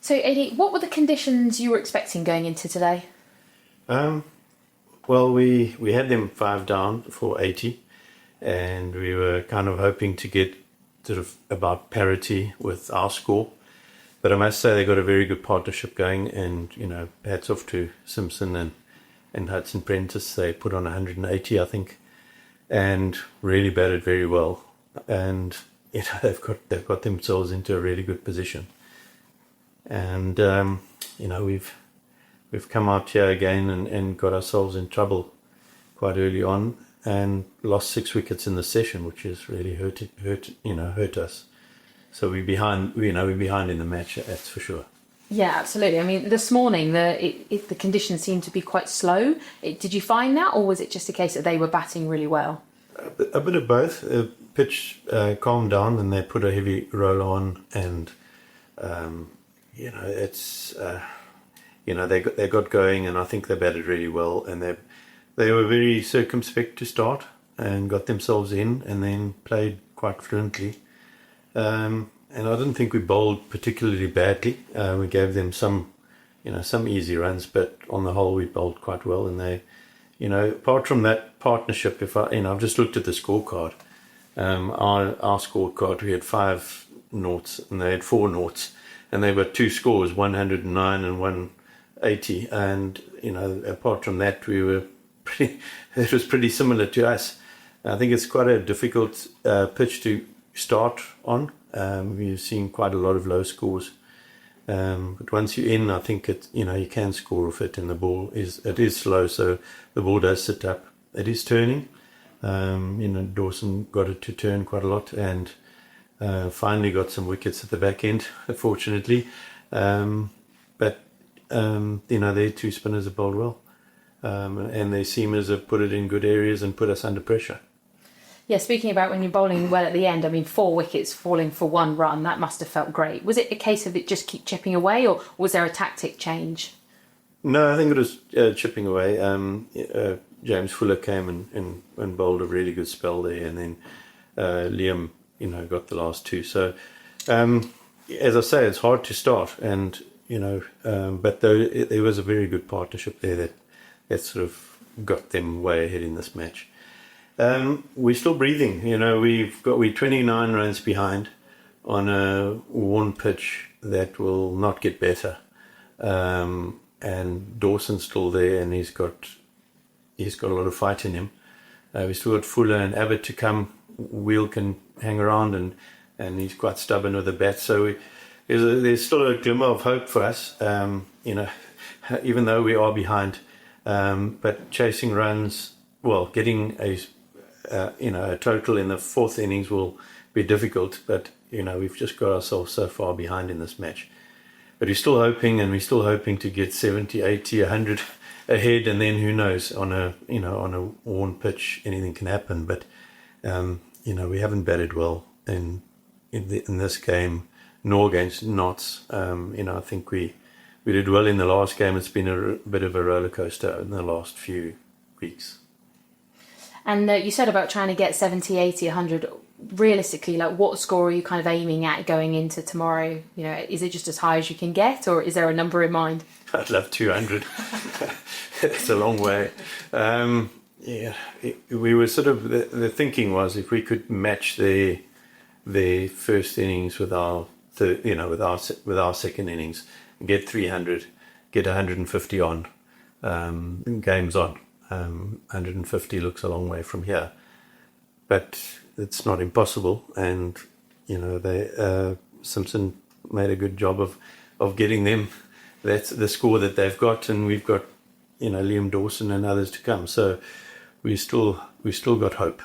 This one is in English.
So, Eddie, what were the conditions you were expecting going into today? Well, we had them 5 down for 80, and we were kind of hoping to get sort of about parity with our score. But I must say they got a very good partnership going, and hats off to Simpson and Hudson Prentice. They put on 180, I think, and really batted very well. And they've got themselves into a really good position. And we've come out here again and got ourselves in trouble quite early on, and lost 6 wickets in the session, which has really hurt us. So we're behind in the match, that's for sure. Yeah, absolutely. I mean, this morning the conditions seemed to be quite slow. Did you find that, or was it just a case that they were batting really well? A bit of both. The pitch calmed down, and they put a heavy roll on, and they got going, and I think they batted really well, and they were very circumspect to start and got themselves in, and then played quite fluently. And I didn't think we bowled particularly badly. We gave them some easy runs, but on the whole we bowled quite well. And they, apart from that partnership, I've just looked at the scorecard. Our scorecard, we had 5 noughts and they had 4 noughts, and they were 2 scores, 109 and 180. And apart from that, it was pretty similar to us. I think it's quite a difficult pitch to start on. We've seen quite a lot of low scores, but once you're in, I think you can score off it, and the ball is slow, so the ball does sit up. It is turning. Dawson got it to turn quite a lot, and finally got some wickets at the back end, fortunately. But their 2 spinners have bowled well, and their seamers have put it in good areas and put us under pressure. Yeah, speaking about when you're bowling well at the end, I mean, 4 wickets falling for 1 run, that must have felt great. Was it a case of it just keep chipping away, or was there a tactic change? No, I think it was chipping away. James Fuller came and bowled a really good spell there, and then Liam, got the last 2. So, as I say, it's hard to start, and but there was a very good partnership there that sort of got them way ahead in this match. We're still breathing. We're 29 runs behind on a worn pitch that will not get better. And Dawson's still there, and he's got a lot of fight in him. We've still got Fuller and Abbott to come. Wheel can hang around, and he's quite stubborn with the bat. So there's still a glimmer of hope for us. Even though we are behind, but chasing runs, getting a total in the 4th innings will be difficult, but we've just got ourselves so far behind in this match. But we're still hoping to get 70, 80, 100 ahead, and then who knows, on a worn pitch anything can happen. But we haven't batted well in this game, nor against Notts. I think we did well in the last game. It's been a bit of a roller coaster in the last few weeks. And you said about trying to get 70, 80, 100. Realistically, what score are you kind of aiming at going into tomorrow? Is it just as high as you can get, or is there a number in mind? I'd love 200. It's a long way. We were sort of, the thinking was if we could match their first innings with our second innings, get 300, get 150 on, games on. 150 looks a long way from here, but it's not impossible. And Simpson made a good job of getting them that's the score that they've got, and we've got Liam Dawson and others to come. So we still got hope.